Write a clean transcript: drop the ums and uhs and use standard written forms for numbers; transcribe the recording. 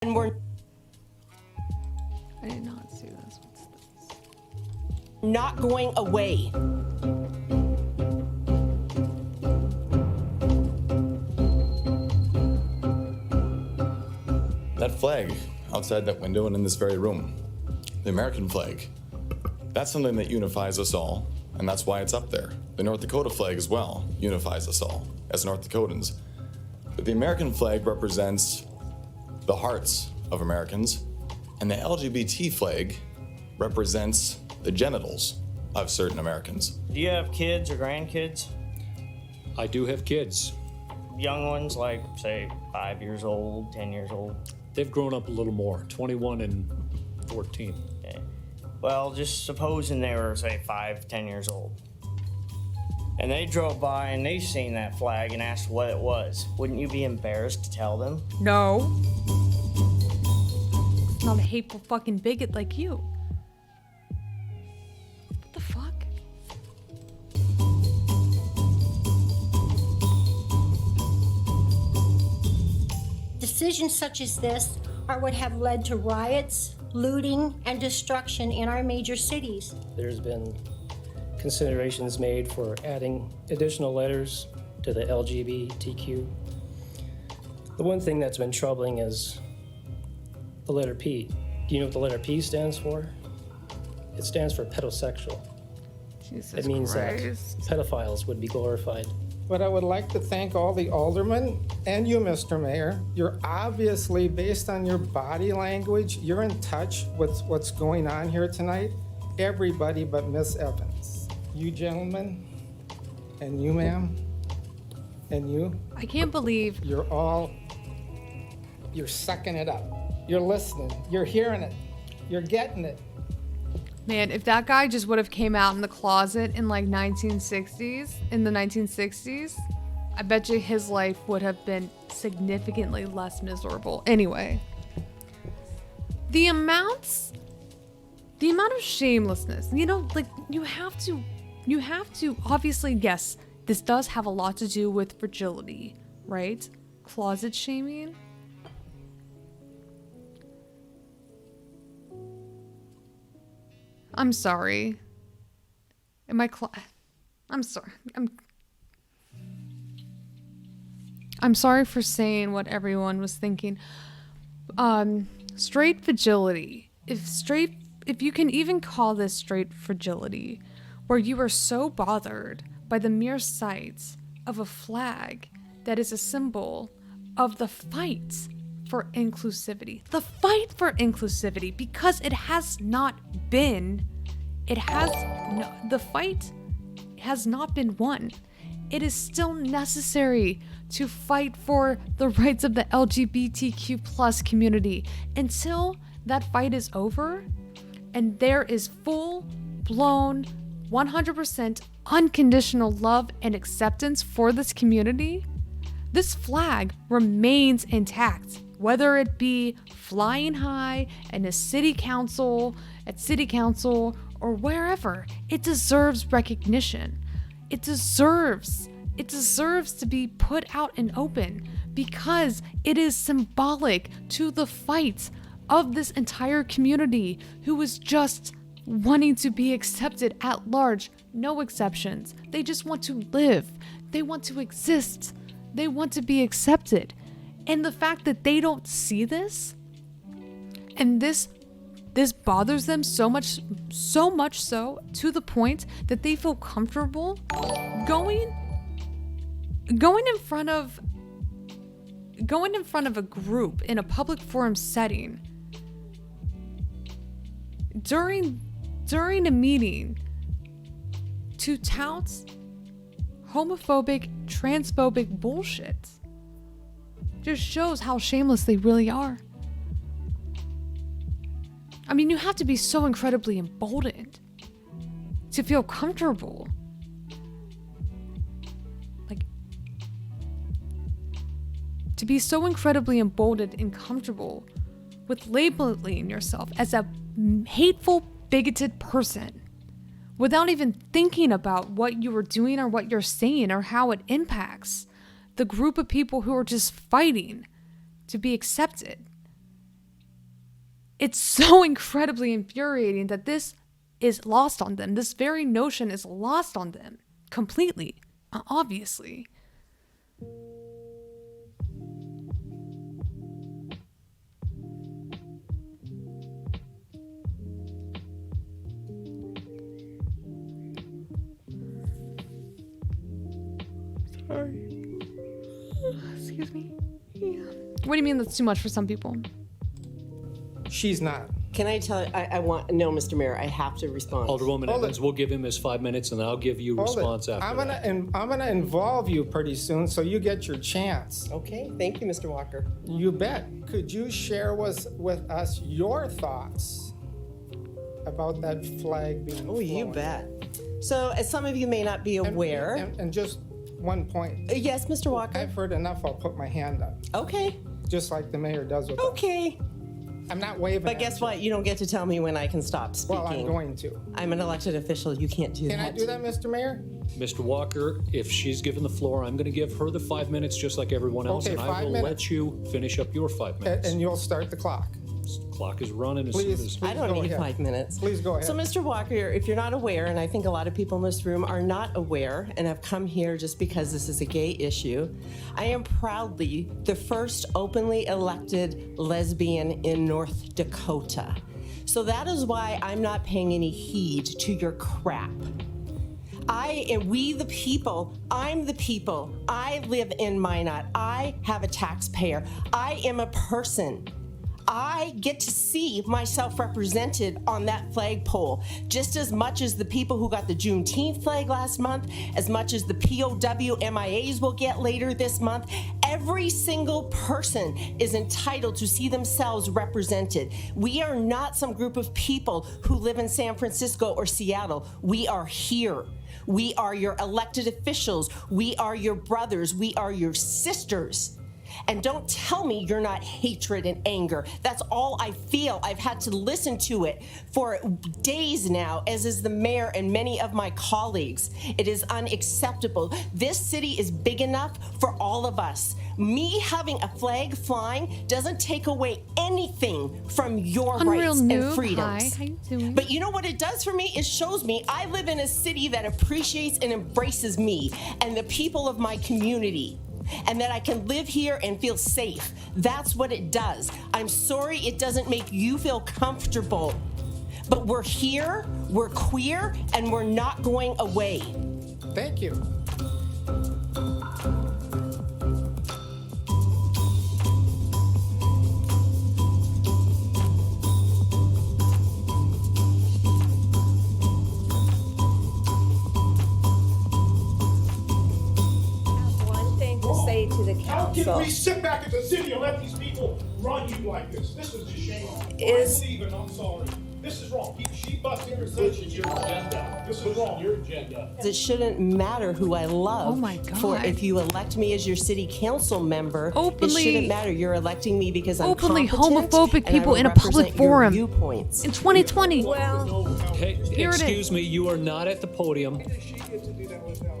And we're I did not see this. What's this? not going away. That flag outside that window and in this very room, the American flag, that's something that unifies us all, and that's why it's up there. The North Dakota flag as well unifies us all as North Dakotans. But the American flag represents the hearts of Americans, and the LGBT flag represents the genitals of certain Americans. Do you have kids or grandkids? I do have kids. Young ones, like, say, 5 years old, 10 years old? They've grown up a little more, 21 and 14. Okay. Well, just supposing they were, say, 5, 10 years old. And they drove by and they seen that flag and asked what it was. Wouldn't you be embarrassed to tell them? No. It's not a hateful fucking bigot like you. What the fuck? Decisions such as this are what have led to riots, looting, and destruction in our major cities. There's been considerations made for adding additional letters to the LGBTQ. The one thing that's been troubling is the letter P. Do you know what the letter P stands for? It stands for pedosexual. Jesus It means Christ. that pedophiles would be glorified. But I would like to thank all the aldermen and you, Mr. Mayor. You're obviously, based on your body language, you're in touch with what's going on here tonight. Everybody but Miss Evans. You gentlemen, and you ma'am, and you, I can't believe you're sucking it up. You're listening, you're hearing it, you're getting it. Man, if that guy just would have came out in the closet in like 1960s, in the 1960s, I bet you his life would have been significantly less miserable. Anyway, the amount of shamelessness, you know, like you have to, obviously, yes, this does have a lot to do with fragility, right? Closet shaming. I'm sorry. I'm sorry. I'm sorry for saying what everyone was thinking. Straight fragility. If you can even call this straight fragility, where you are so bothered by the mere sight of a flag that is a symbol of the fight for inclusivity. The fight for inclusivity, because it has not been, the fight has not been won. It is still necessary to fight for the rights of the LGBTQ plus community until that fight is over and there is full-blown 100% unconditional love and acceptance for this community. This flag remains intact, whether it be flying high in a city council, or wherever. It deserves recognition. It deserves to be put out and open because it is symbolic to the fight of this entire community who is just wanting to be accepted at large, no exceptions. They just want to live. They want to exist. They want to be accepted. And the fact that they don't see this, and this bothers them so much so to the point that they feel comfortable going in front of a group in a public forum setting during a meeting to tout homophobic, transphobic bullshit. Just shows how shameless they really are. I mean, you have to be so incredibly emboldened to feel comfortable. Like, to be so incredibly emboldened and comfortable with labeling yourself as a hateful, bigoted person without even thinking about what you are doing or what you're saying or how it impacts the group of people who are just fighting to be accepted. It's so incredibly infuriating that this is lost on them. This very notion is lost on them completely, obviously. Sorry. Excuse me. Yeah. What do you mean that's too much for some people? She's not. Can I tell you, no, Mr. Mayor, I have to respond. Alderwoman Hold Evans, it. we'll give him his 5 minutes, and I'll give you Hold it. response after I'm that. gonna involve you pretty soon, so you get your chance. Okay, thank you, Mr. Walker. You bet. Could you share with us your thoughts about that flag being Oh, you flown? bet. So, as some of you may not be aware, And just one point. yes, Mr. Walker. I've heard enough. I'll put my hand up, Okay, just like the mayor does with us. okay. I'm not waving. But at guess you. what? You don't get to tell me when I can stop speaking. Well, I'm going to. I'm an elected official. You can't do Can that. I do that, Mr. Mayor? Mr. Walker, if she's given the floor, I'm going to give her the 5 minutes just like everyone else, Okay, and I 5 will minutes. let you finish up your 5 minutes. And you'll start the clock. Clock is running as Please. soon as... I don't Go need ahead. 5 minutes. Please go ahead. So, Mr. Walker, if you're not aware, and I think a lot of people in this room are not aware and have come here just because this is a gay issue, I am proudly the first openly elected lesbian in North Dakota. So that is why I'm not paying any heed to your crap. We the people, I'm the people. I live in Minot. I have a taxpayer. I am a person. I get to see myself represented on that flagpole just as much as the people who got the Juneteenth flag last month, as much as the POW MIAs will get later this month. Every single person is entitled to see themselves represented. We are not some group of people who live in San Francisco or Seattle. We are here. We are your elected officials. We are your brothers. We are your sisters. And don't tell me you're not hatred and anger. That's all I feel. I've had to listen to it for days now, as is the mayor and many of my colleagues. It is unacceptable. This city is big enough for all of us. Me having a flag flying doesn't take away anything from your Unreal rights Noob. and freedoms. Hi, how you doing? But you know what it does for me? It shows me I live in a city that appreciates and embraces me and the people of my community, and that I can live here and feel safe. That's what it does. I'm sorry it doesn't make you feel comfortable, but we're here, we're queer, and we're not going away. Thank you. One thing to say to the How can council we sit back at the city and let these people run you like this? This is just shameful. Is- I'm leaving, I'm sorry. This is wrong. She busts in and says it's your agenda. This is wrong. Your agenda. It shouldn't matter who I love. Oh my God. For if you elect me as your city council member, Openly- it shouldn't matter. You're electing me because I'm Openly competent homophobic and I people will in a public represent your forum. Viewpoints. In 2020. well, Hey, Here it excuse is. me, you are not at the podium. She gets to do that without.